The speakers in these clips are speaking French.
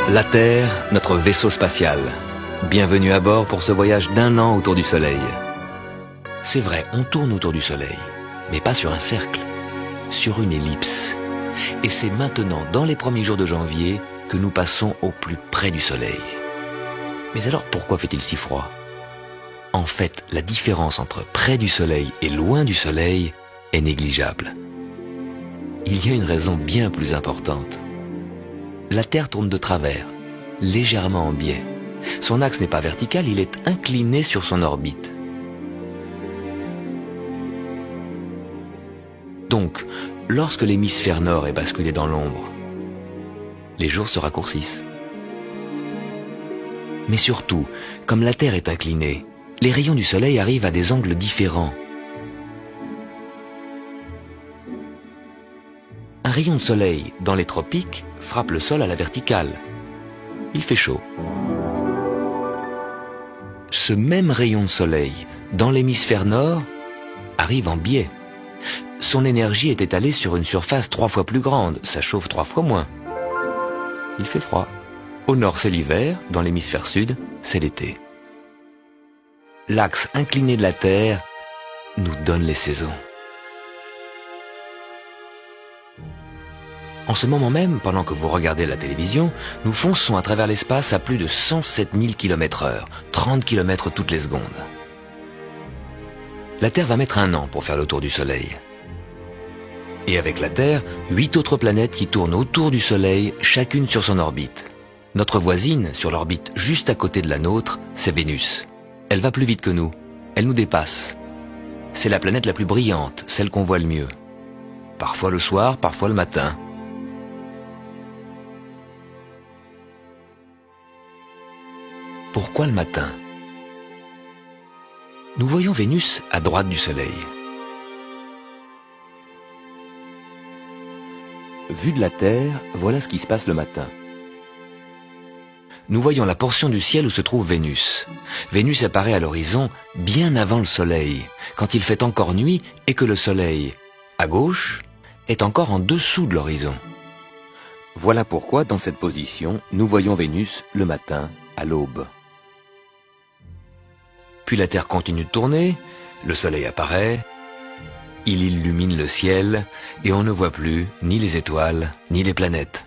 La Terre, notre vaisseau spatial. Bienvenue à bord pour ce voyage d'1 an autour du Soleil. C'est vrai, on tourne autour du Soleil, mais pas sur un cercle, sur une ellipse. Et c'est maintenant, dans les premiers jours de janvier, que nous passons au plus près du Soleil. Mais alors pourquoi fait-il si froid? En fait, la différence entre près du Soleil et loin du Soleil est négligeable. Il y a une raison bien plus importante. La Terre tourne de travers, légèrement en biais. Son axe n'est pas vertical, il est incliné sur son orbite. Donc, lorsque l'hémisphère nord est basculé dans l'ombre, les jours se raccourcissent. Mais surtout, comme la Terre est inclinée, les rayons du Soleil arrivent à des angles différents. Un rayon de soleil dans les tropiques frappe le sol à la verticale. Il fait chaud. Ce même rayon de soleil dans l'hémisphère nord arrive en biais. Son énergie est étalée sur une surface 3 fois plus grande, ça chauffe 3 fois moins. Il fait froid. Au nord c'est l'hiver, dans l'hémisphère sud c'est l'été. L'axe incliné de la Terre nous donne les saisons. En ce moment même, pendant que vous regardez la télévision, nous fonçons à travers l'espace à plus de 107 000 km/h, 30 km toutes les secondes. La Terre va mettre 1 an pour faire le tour du Soleil. Et avec la Terre, 8 autres planètes qui tournent autour du Soleil, chacune sur son orbite. Notre voisine, sur l'orbite juste à côté de la nôtre, c'est Vénus. Elle va plus vite que nous. Elle nous dépasse. C'est la planète la plus brillante, celle qu'on voit le mieux. Parfois le soir, parfois le matin. Pourquoi le matin? Nous voyons Vénus à droite du Soleil. Vu de la Terre, voilà ce qui se passe le matin. Nous voyons la portion du ciel où se trouve Vénus. Vénus apparaît à l'horizon bien avant le Soleil, quand il fait encore nuit et que le Soleil, à gauche, est encore en dessous de l'horizon. Voilà pourquoi, dans cette position, nous voyons Vénus le matin, à l'aube. Puis la Terre continue de tourner, le Soleil apparaît, il illumine le ciel et on ne voit plus ni les étoiles ni les planètes.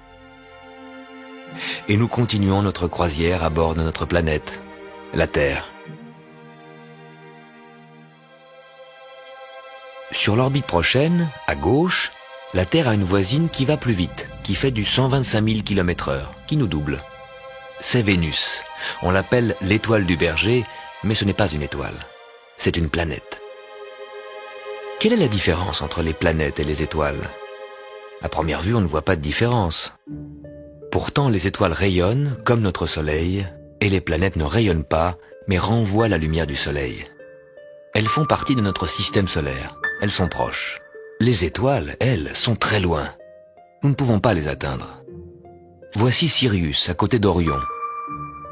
Et nous continuons notre croisière à bord de notre planète, la Terre. Sur l'orbite prochaine, à gauche, la Terre a une voisine qui va plus vite, qui fait du 125 000 km/h, qui nous double. C'est Vénus. On l'appelle l'étoile du berger, mais ce n'est pas une étoile, c'est une planète. Quelle est la différence entre les planètes et les étoiles? À première vue, on ne voit pas de différence. Pourtant, les étoiles rayonnent, comme notre Soleil, et les planètes ne rayonnent pas, mais renvoient la lumière du Soleil. Elles font partie de notre système solaire, elles sont proches. Les étoiles, elles, sont très loin. Nous ne pouvons pas les atteindre. Voici Sirius, à côté d'Orion,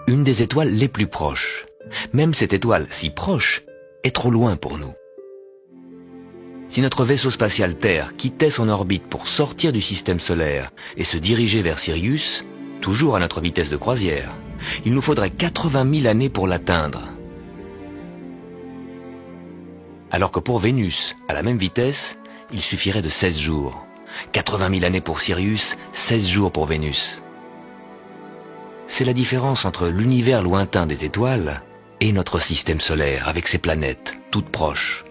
une des étoiles les plus proches. Même cette étoile si proche est trop loin pour nous. Si notre vaisseau spatial Terre quittait son orbite pour sortir du système solaire et se diriger vers Sirius, toujours à notre vitesse de croisière, il nous faudrait 80 000 années pour l'atteindre. Alors que pour Vénus, à la même vitesse, il suffirait de 16 jours. 80 000 années pour Sirius, 16 jours pour Vénus. C'est la différence entre l'univers lointain des étoiles et notre système solaire avec ses planètes, toutes proches.